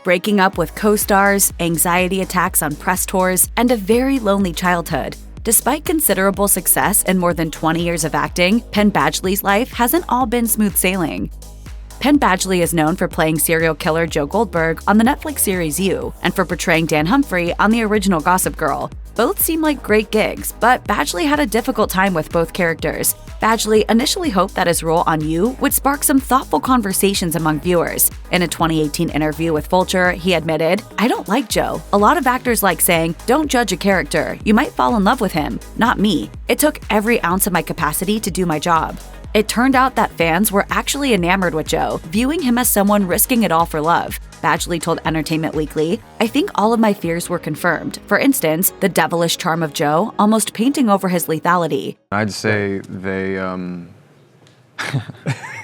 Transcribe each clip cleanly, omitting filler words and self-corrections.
breaking up with co-stars, anxiety attacks on press tours, and a very lonely childhood. Despite considerable success and more than 20 years of acting, Penn Badgley's life hasn't all been smooth sailing. Penn Badgley is known for playing serial killer Joe Goldberg on the Netflix series You, and for portraying Dan Humphrey on the original Gossip Girl. Both seem like great gigs, but Badgley had a difficult time with both characters. Badgley initially hoped that his role on You would spark some thoughtful conversations among viewers. In a 2018 interview with Vulture, he admitted, "I don't like Joe. A lot of actors like saying, 'Don't judge a character, you might fall in love with him.' Not me. It took every ounce of my capacity to do my job." It turned out that fans were actually enamored with Joe, viewing him as someone risking it all for love. Badgley told Entertainment Weekly, "I think all of my fears were confirmed. For instance, the devilish charm of Joe, almost painting over his lethality." I'd say they,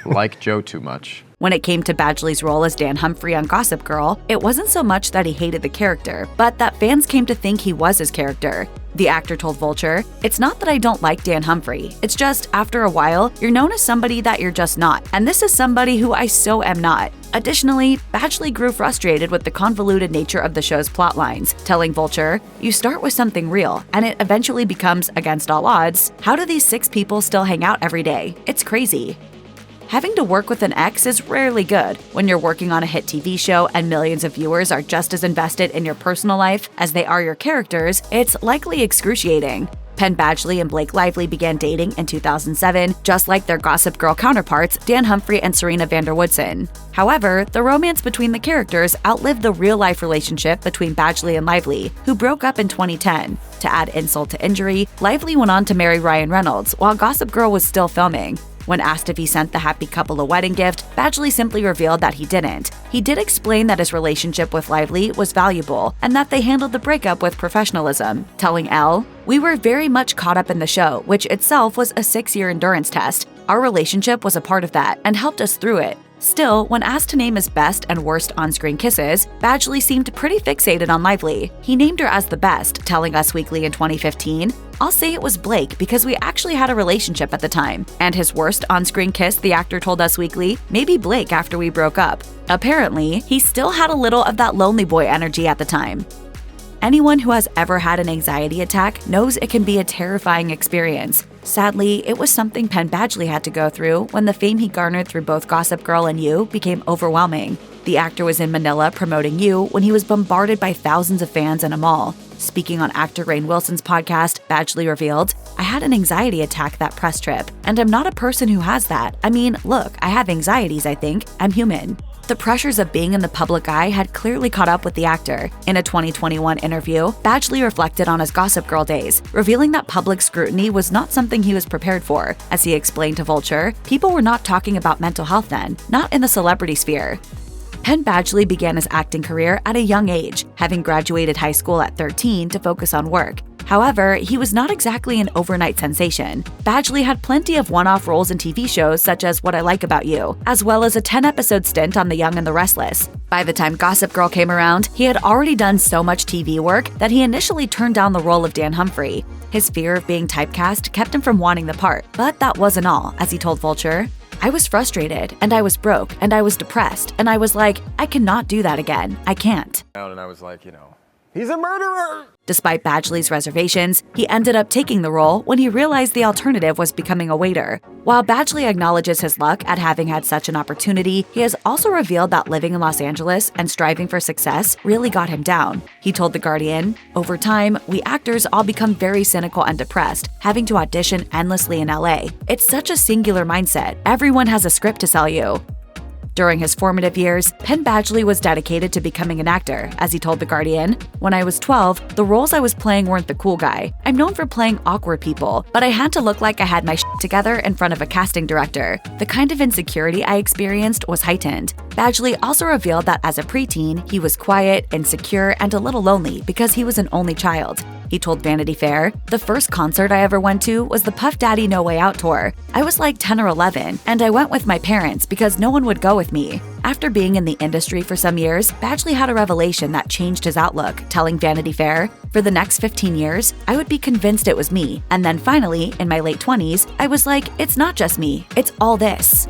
like Joe too much. When it came to Badgley's role as Dan Humphrey on Gossip Girl, it wasn't so much that he hated the character, but that fans came to think he was his character. The actor told Vulture, "It's not that I don't like Dan Humphrey. It's just, after a while, you're known as somebody that you're just not, and this is somebody who I so am not." Additionally, Badgley grew frustrated with the convoluted nature of the show's plotlines, telling Vulture, "You start with something real, and it eventually becomes, against all odds, how do these 6 people still hang out every day? It's crazy." Having to work with an ex is rarely good. When you're working on a hit TV show and millions of viewers are just as invested in your personal life as they are your characters, it's likely excruciating. Penn Badgley and Blake Lively began dating in 2007, just like their Gossip Girl counterparts, Dan Humphrey and Serena van der Woodsen. However, the romance between the characters outlived the real-life relationship between Badgley and Lively, who broke up in 2010. To add insult to injury, Lively went on to marry Ryan Reynolds while Gossip Girl was still filming. When asked if he sent the happy couple a wedding gift, Badgley simply revealed that he didn't. He did explain that his relationship with Lively was valuable and that they handled the breakup with professionalism, telling Elle, "We were very much caught up in the show, which itself was a 6-year endurance test. Our relationship was a part of that and helped us through it." Still, when asked to name his best and worst on-screen kisses, Badgley seemed pretty fixated on Lively. He named her as the best, telling Us Weekly in 2015, "I'll say it was Blake because we actually had a relationship at the time." And his worst on-screen kiss, the actor told Us Weekly, "Maybe Blake after we broke up." Apparently, he still had a little of that lonely boy energy at the time. Anyone who has ever had an anxiety attack knows it can be a terrifying experience. Sadly, it was something Penn Badgley had to go through when the fame he garnered through both Gossip Girl and You became overwhelming. The actor was in Manila promoting You when he was bombarded by thousands of fans in a mall. Speaking on actor Rainn Wilson's podcast, Badgley revealed, "I had an anxiety attack that press trip, and I'm not a person who has that. I mean, look, I have anxieties, I think. I'm human." The pressures of being in the public eye had clearly caught up with the actor. In a 2021 interview, Badgley reflected on his Gossip Girl days, revealing that public scrutiny was not something he was prepared for. As he explained to Vulture, people were not talking about mental health then, not in the celebrity sphere. Penn Badgley began his acting career at a young age, having graduated high school at 13 to focus on work. However, he was not exactly an overnight sensation. Badgley had plenty of one-off roles in TV shows such as What I Like About You, as well as a 10-episode stint on The Young and the Restless. By the time Gossip Girl came around, he had already done so much TV work that he initially turned down the role of Dan Humphrey. His fear of being typecast kept him from wanting the part, but that wasn't all, as he told Vulture. "I was frustrated, and I was broke, and I was depressed, and I was like, I cannot do that again. I can't." And I was like, he's a murderer! Despite Badgley's reservations, he ended up taking the role when he realized the alternative was becoming a waiter. While Badgley acknowledges his luck at having had such an opportunity, he has also revealed that living in Los Angeles and striving for success really got him down. He told The Guardian, "Over time, we actors all become very cynical and depressed, having to audition endlessly in LA. It's such a singular mindset. Everyone has a script to sell you." During his formative years, Penn Badgley was dedicated to becoming an actor, as he told The Guardian, "When I was 12, the roles I was playing weren't the cool guy. I'm known for playing awkward people, but I had to look like I had my shit together in front of a casting director. The kind of insecurity I experienced was heightened." Badgley also revealed that as a preteen, he was quiet, insecure, and a little lonely because he was an only child. He told Vanity Fair, "The first concert I ever went to was the Puff Daddy No Way Out tour. I was like 10 or 11, and I went with my parents because no one would go with me." After being in the industry for some years, Badgley had a revelation that changed his outlook, telling Vanity Fair, "For the next 15 years, I would be convinced it was me. And then finally, in my late 20s, I was like, it's not just me, it's all this."